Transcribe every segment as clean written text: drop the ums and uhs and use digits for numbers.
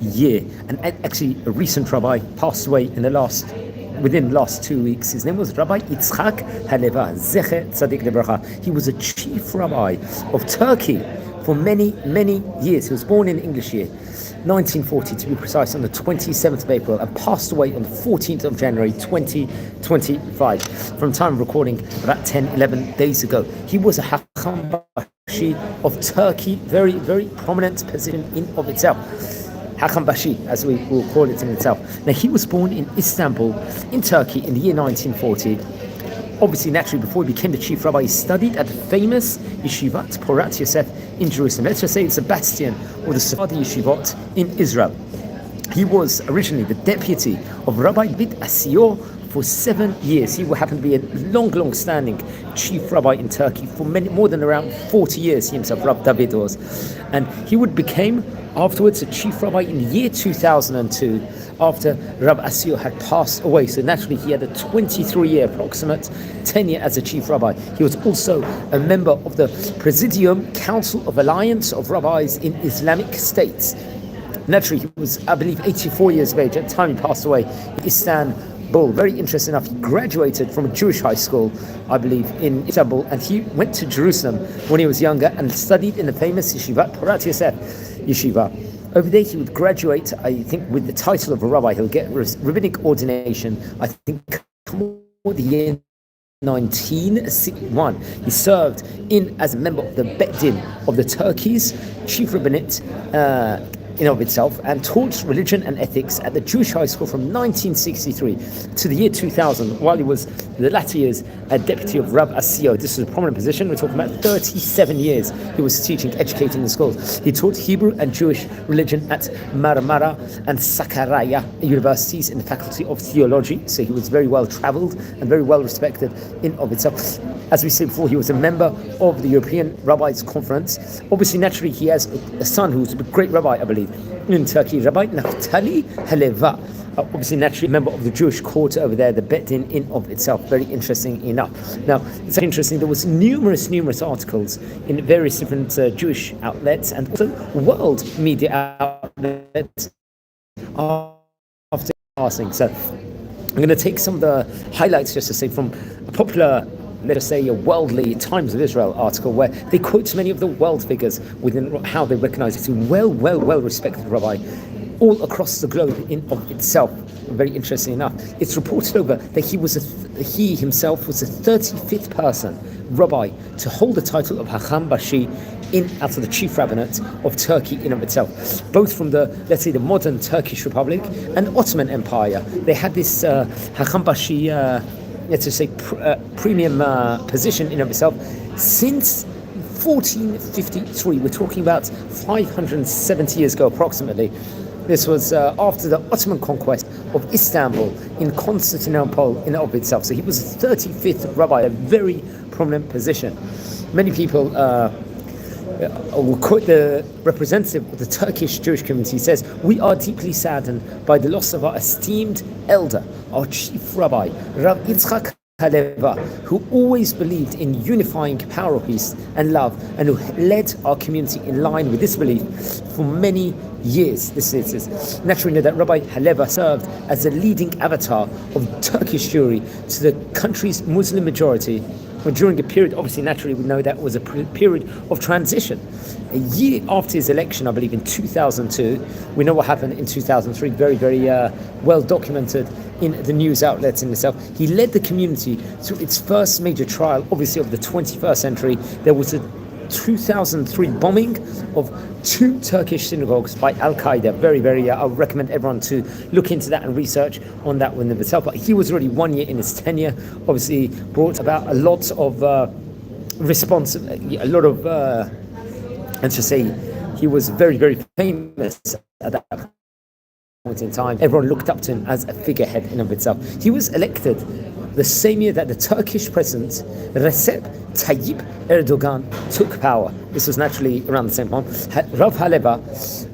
year. And actually, a recent rabbi passed away within the last 2 weeks. His name was Rabbi Ishak HaLeva Z'tl. He was a chief rabbi of Turkey for many, many years. He was born in English year 1940 to be precise, on the 27th of April, and passed away on the 14th of January 2025. From time of recording, about 11 days ago. He was a Bashi of Turkey, very, very prominent position in of itself. Bashi, as we will call it in itself. Now, he was born in Istanbul, in Turkey, in the year 1940. Obviously, naturally, before he became the chief rabbi, he studied at the famous Yeshivat Porat Yosef in Jerusalem. Let's just say it's a bastion of the Sephardi Yeshivot in Israel. He was originally the deputy of Rabbi Ashio for 7 years. He happened to be a long-standing chief rabbi in Turkey for more than around 40 years. He himself, Rabbi David, was. And he became afterwards a chief rabbi in the year 2002, after Rabbi Ashio had passed away. So naturally, he had a 23-year approximate tenure as a chief rabbi. He was also a member of the Presidium Council of Alliance of Rabbis in Islamic States. Naturally, he was, I believe, 84 years of age at the time he passed away in Istanbul. Very interesting enough, he graduated from a Jewish high school, I believe, in Istanbul, and he went to Jerusalem when he was younger and studied in the famous Yeshivat Porat Yosef Yeshiva. Over there, he would graduate, I think, with the title of a rabbi. He'll get rabbinic ordination, I think, toward the year 1961. He served as a member of the Bet Din of the Turkey's chief rabbinate in of itself, and taught religion and ethics at the Jewish high school from 1963 to the year 2000, while he was, the latter years, a deputy of Rabbi Ashio. This was a prominent position. We're talking about 37 years he was teaching, educating in schools. He taught Hebrew and Jewish religion at Marmara and Sakarya universities in the Faculty of Theology, so he was very well traveled and very well respected in of itself. As we said before, he was a member of the European Rabbis Conference. Obviously, naturally, he has a son who's a great rabbi, I believe, in Turkey, Rabbi Naftali HaLeva. Obviously, naturally, a member of the Jewish court over there, the Bet Din in of itself. Very interesting enough. Now, it's interesting, there was numerous articles in various different Jewish outlets and also world media outlets after passing. So I'm going to take some of the highlights, just to say, from a popular, let us say, a worldly Times of Israel article, where they quote many of the world figures within how they recognize it. Well respected rabbi all across the globe in of itself. Very interesting enough, it's reported over that he himself was the 35th person, rabbi, to hold the title of Bashi out of the chief rabbinate of Turkey in of itself, both from the, let's say, the modern Turkish Republic and Ottoman Empire. They had this Bashi, let's just say, premium position in of itself since 1453. We're talking about 570 years ago approximately. This was after the Ottoman conquest of Istanbul in Constantinople in of itself. So he was the 35th rabbi, a very prominent position. Many people will quote the representative of the Turkish Jewish community. He says, "We are deeply saddened by the loss of our esteemed elder, our chief rabbi, Rabbi Ishak HaLeva, who always believed in unifying power of peace and love, and who led our community in line with this belief for many years." This is naturally know that Rabbi HaLeva served as a leading avatar of Turkish Jewry to the country's Muslim majority during a period, obviously naturally we know that was a period of transition. A year after his election, I believe in 2002, we know what happened in 2003, very well documented in the news outlets in itself. He led the community through its first major trial, obviously, of the 21st century. There was a 2003 bombing of 2 Turkish synagogues by Al-Qaeda. Very, I would recommend everyone to look into that and research on that one itself. But he was already 1 year in his tenure, obviously brought about a lot of response, a lot of, let's just say, he was very famous at that point in time. Everyone looked up to him as a figurehead in of itself. He was elected the same year that the Turkish president Recep Tayyip Erdogan took power. This was naturally around the same time. Rav HaLeva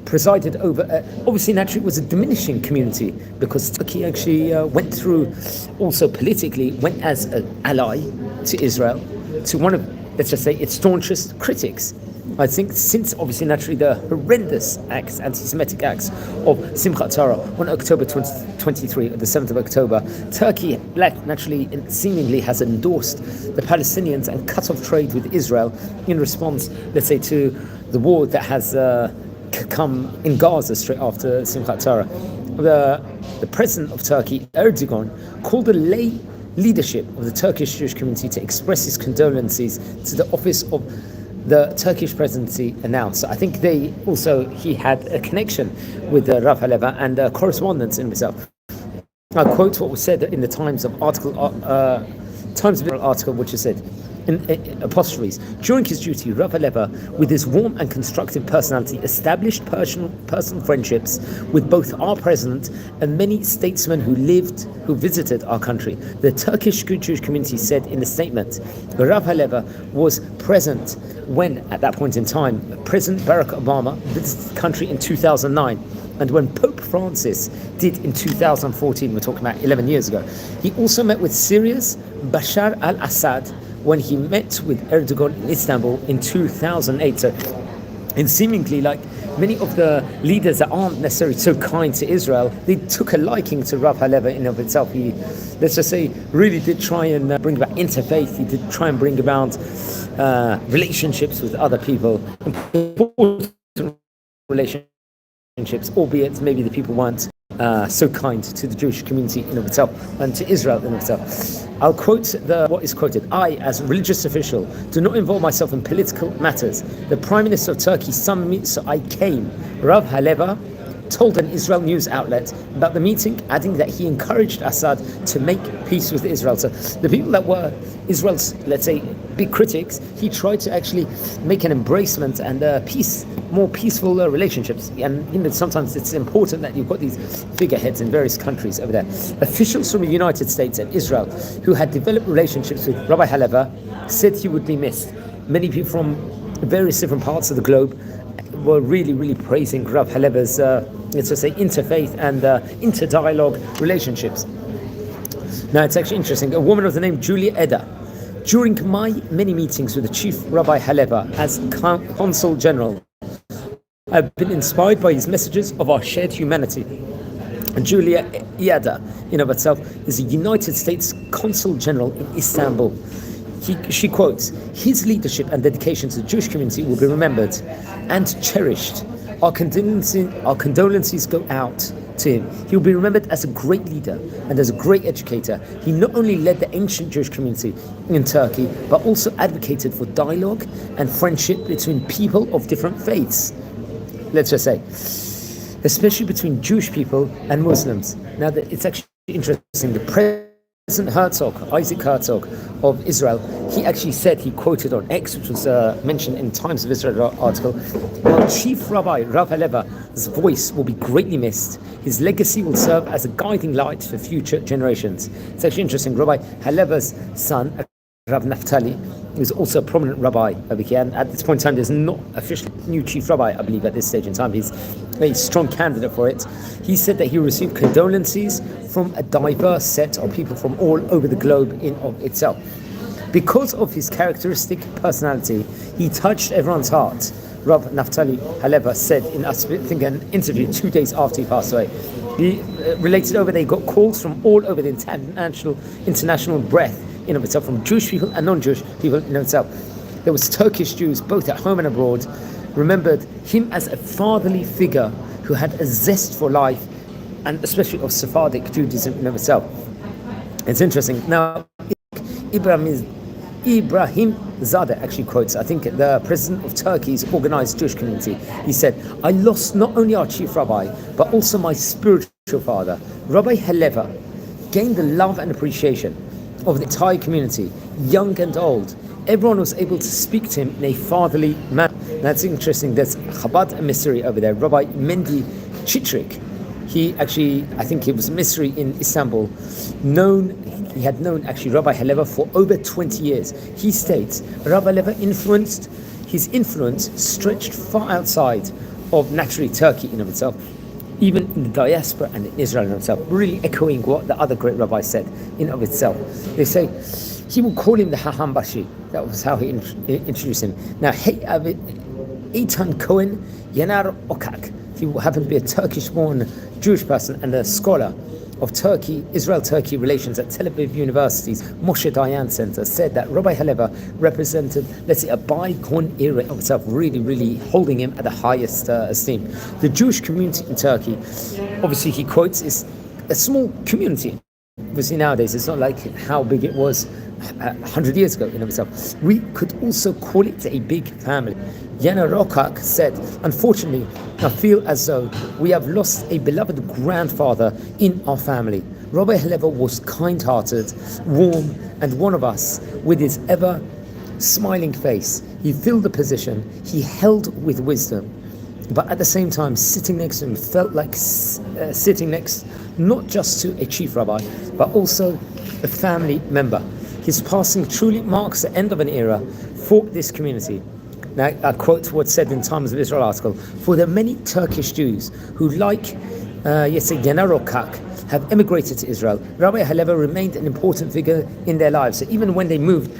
presided over, obviously naturally it was a diminishing community, because Turkey actually went through, also politically, went as an ally to Israel, to one of, let's just say, its staunchest critics. I think since obviously naturally the horrendous acts, anti-Semitic acts of Simchat Torah on October 2023, the 7th of October, Turkey naturally seemingly has endorsed the Palestinians and cut off trade with Israel in response, let's say, to the war that has come in Gaza straight after Simchat Torah. The president of Turkey, Erdogan, called the lay leadership of the Turkish Jewish community to express his condolences to the office of the Turkish presidency announced. I think he had a connection with Rav HaLeva and correspondence in himself. I quote what was said in the Times of article, which is said in apostrophes. During his duty, Rav HaLeva, with his warm and constructive personality, established personal friendships with both our president and many statesmen who visited our country. The Turkish Jewish community said in a statement, Rav HaLeva was present when, at that point in time, President Barack Obama visited the country in 2009. And when Pope Francis did in 2014, we're talking about 11 years ago, he also met with Syria's Bashar al-Assad when he met with Erdogan in Istanbul in 2008. So, and seemingly, like many of the leaders that aren't necessarily so kind to Israel, they took a liking to Rav HaLeva in and of itself. He, let's just say, really did try and bring about interfaith. He did try and bring about relationships with other people, important relationships, albeit maybe the people weren't so kind to the Jewish community in and of itself and to Israel in and of itself. I'll quote what is quoted. I, as a religious official, do not involve myself in political matters. The Prime Minister of Turkey summoned me, so I came. Rav HaLeva told an Israel news outlet about the meeting, adding that he encouraged Assad to make peace with Israel. So the people that were Israel's, let's say, big critics, he tried to actually make an embracement and more peaceful relationships. And sometimes it's important that you've got these figureheads in various countries over there. Officials from the United States and Israel who had developed relationships with Rabbi HaLeva said he would be missed. Many people from various different parts of the globe were really, really praising Rav HaLeva's, let's just say, interfaith and inter-dialogue relationships. Now, it's actually interesting. A woman of the name Julia Eder, during my many meetings with the chief Rabbi HaLeva as Consul General, I've been inspired by his messages of our shared humanity. And Julia Eder, in of itself, is a United States Consul General in Istanbul. She quotes, his leadership and dedication to the Jewish community will be remembered and cherished. Our condolences go out to him. He will be remembered as a great leader and as a great educator. He not only led the ancient Jewish community in Turkey, but also advocated for dialogue and friendship between people of different faiths. Let's just say, especially between Jewish people and Muslims. Now, it's actually interesting. The President Isaac Herzog of Israel, he actually said, he quoted on X, which was mentioned in Times of Israel article, while Chief Rabbi Rav HaLeva's voice will be greatly missed, his legacy will serve as a guiding light for future generations. It's actually interesting. Rabbi HaLeva's son, Rav Naftali, is also a prominent rabbi over here, and at this point in time there's not officially new chief rabbi, I believe, at this stage in time. He's a strong candidate for it. He said that he received condolences from a diverse set of people from all over the globe in of itself. Because of his characteristic personality, he touched everyone's heart. Rav Naftali HaLeva said in an interview 2 days after he passed away. He related over they got calls from all over the international breadth in of itself, from Jewish people and non-Jewish people in of itself. There was Turkish Jews, both at home and abroad, remembered him as a fatherly figure who had a zest for life, and especially of Sephardic Judaism in of itself. It's interesting. Now, Ibrahim Zadeh actually quotes, I think, the president of Turkey's organized Jewish community. He said, I lost not only our chief rabbi, but also my spiritual father. Rabbi HaLeva gained the love and appreciation of the entire community, young and old. Everyone was able to speak to him in a fatherly manner. That's interesting. There's Chabad emissary over there, Rabbi Mendy Chitrik. He actually, I think he was a emissary in Istanbul, he had known actually Rabbi HaLeva for over 20 years. He states, Rabbi HaLeva his influence stretched far outside of naturally Turkey in of itself, even in the diaspora and in Israel in itself, really echoing what the other great rabbis said in of itself. They say, he would call him the Haham Bashi. That was how he introduced him. Now, Eitan Cohen Yanar Okak. He happened to be a Turkish-born Jewish person and a scholar of Israel-Turkey relations at Tel Aviv University's Moshe Dayan Center, said that Rabbi HaLeva represented, let's say, a bygone era of itself, really, really holding him at the highest esteem. The Jewish community in Turkey, obviously he quotes, is a small community. Obviously nowadays it's not like how big it was 100 years ago in of itself. We could also call it a big family. Yana Rokak said, unfortunately, I feel as though we have lost a beloved grandfather in our family. Rabbi HaLeva was kind-hearted, warm, and one of us with his ever-smiling face. He filled the position, he held with wisdom, but at the same time, sitting next to him felt like sitting next not just to a chief rabbi, but also a family member. His passing truly marks the end of an era for this community. Now, I quote what's said in Times of Israel article: for the many Turkish Jews who, like Yanarokak, have emigrated to Israel, Rabbi HaLeva remained an important figure in their lives. So even when they moved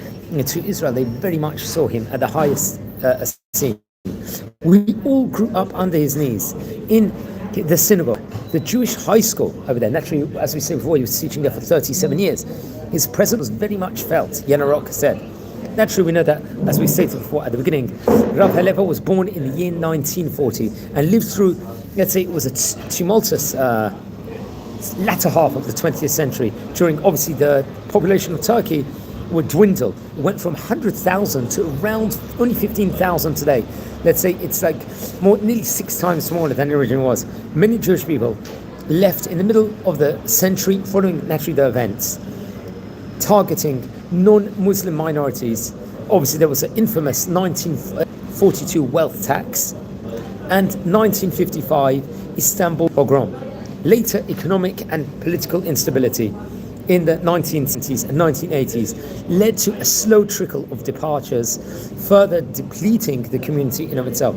to Israel, they very much saw him at the highest esteem. We all grew up under his knees in the synagogue, the Jewish high school over there. Naturally, as we said before, he was teaching there for 37 years. His presence was very much felt, Yanarok said. Naturally, we know that, as we stated before at the beginning, Rabbi HaLeva was born in the year 1940 and lived through, let's say, it was a tumultuous latter half of the 20th century, during, obviously, the population of Turkey would dwindle. It went from 100,000 to around only 15,000 today. Let's say it's like nearly 6 times smaller than it originally was. Many Jewish people left in the middle of the century following, naturally, the events, targeting non-Muslim minorities. Obviously, there was an infamous 1942 wealth tax and 1955 Istanbul pogrom. Later, economic and political instability in the 1970s and 1980s led to a slow trickle of departures, further depleting the community in of itself.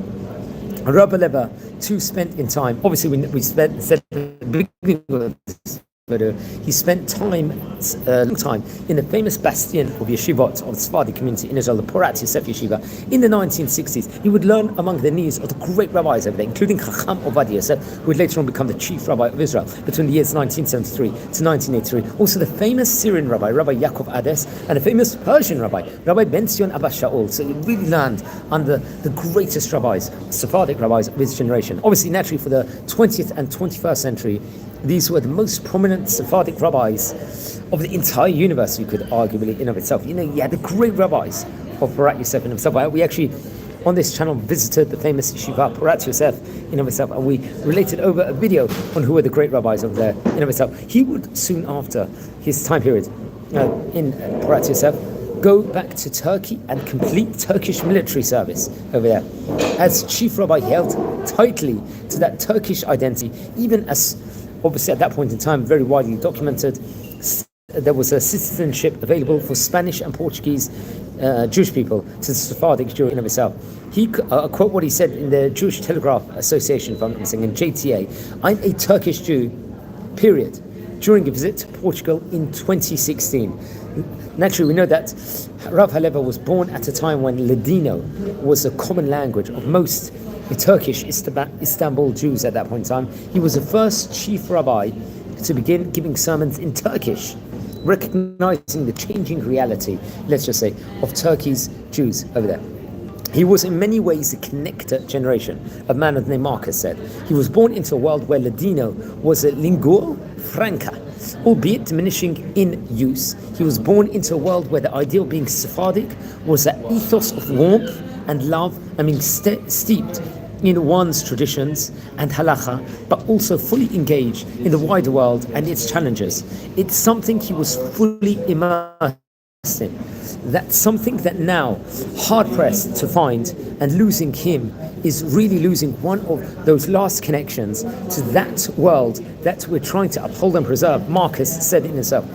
Rabbi HaLeva too spent in time. Obviously, we said at the beginning of this video, he spent long time in the famous bastion of yeshivot of the Sephardi community in Israel, the Porat Yosef Yeshiva. In the 1960s, he would learn among the knees of the great rabbis over there, including Chacham Ovadia Yosef, who would later on become the chief rabbi of Israel between the years 1973 to 1983. Also the famous Syrian rabbi, Rabbi Yaakov Ades, and the famous Persian rabbi, Rabbi Ben Zion Abba Shaul. So he really learned under the greatest rabbis, Sephardic rabbis of his generation. Obviously, naturally, for the 20th and 21st century, these were the most prominent Sephardic rabbis of the entire universe, you could arguably in of itself. You know, you had the great rabbis of Porat Yosef in himself. We actually, on this channel, visited the famous yeshiva Porat Yosef in of itself, and we related over a video on who were the great rabbis of there in of itself. He would, soon after his time period in Porat Yosef, go back to Turkey and complete Turkish military service over there. As chief rabbi, he held tightly to that Turkish identity, even as, obviously at that point in time, very widely documented, there was a citizenship available for Spanish and Portuguese Jewish people to the Sephardic Jew in of itself. He quote what he said in the Jewish Telegraph Association, if I'm not mistaken, in JTA: "I'm a Turkish Jew, period," during a visit to Portugal in 2016. Naturally, we know that Rav HaLeva was born at a time when Ladino was a common language of most Turkish Istanbul Jews at that point in time. He was the first chief rabbi to begin giving sermons in Turkish, recognizing the changing reality, let's just say, of Turkey's Jews over there. He was in many ways the connector generation, a man of name Marcus said. He was born into a world where Ladino was a lingua franca, albeit diminishing in use. He was born into a world where the ideal of being Sephardic was an ethos of warmth and love, and being steeped in one's traditions and halacha, but also fully engaged in the wider world and its challenges. It's something he was fully immersed in. That's something that now, hard-pressed to find, and losing him is really losing one of those last connections to that world that we're trying to uphold and preserve, Marcus said in himself.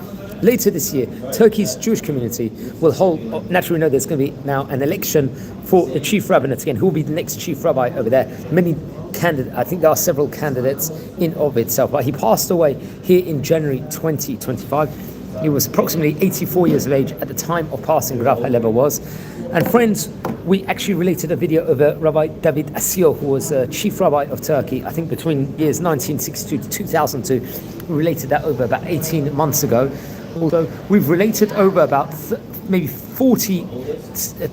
Later this year, Turkey's Jewish community will hold, naturally we know there's going to be now an election for the chief rabbinate again. Who will be the next chief rabbi over there? Many candidates, I think there are several candidates in of itself. But he passed away here in January 2025. He was approximately 84 years of age at the time of passing, Rav HaLeva was. And friends, we actually related a video of Rabbi David Asio, who was chief rabbi of Turkey, I think between years 1962 to 2002. We related that over about 18 months ago. Although we've related over about maybe 40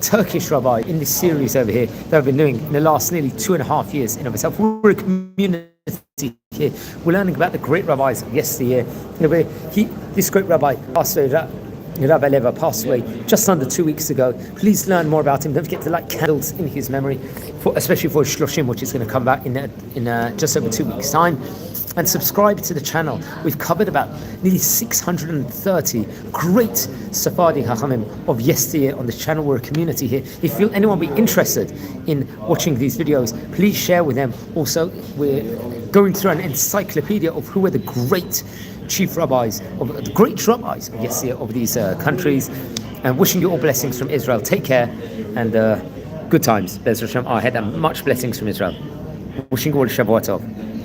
Turkish rabbi in this series over here that I've been doing in the last nearly 2.5 years in of itself. We're a community here. We're learning about the great rabbis of yesteryear. This great rabbi passed away, Rabbi HaLeva passed away just under 2 weeks ago. Please learn more about him. Don't forget to light candles in his memory, especially for Shloshim, which is going to come back in just over 2 weeks' time. And subscribe to the channel. We've covered about nearly 630 great Sephardi Chachamim of yesteryear on this channel. We're a community here. If anyone be interested in watching these videos, please share with them. Also, we're going through an encyclopedia of who are the great chief rabbis, of the great rabbis of yesteryear of these countries. And wishing you all blessings from Israel. Take care and good times. Bez Hashem, ahead, and much blessings from Israel. Wishing you all a Shavua Tov.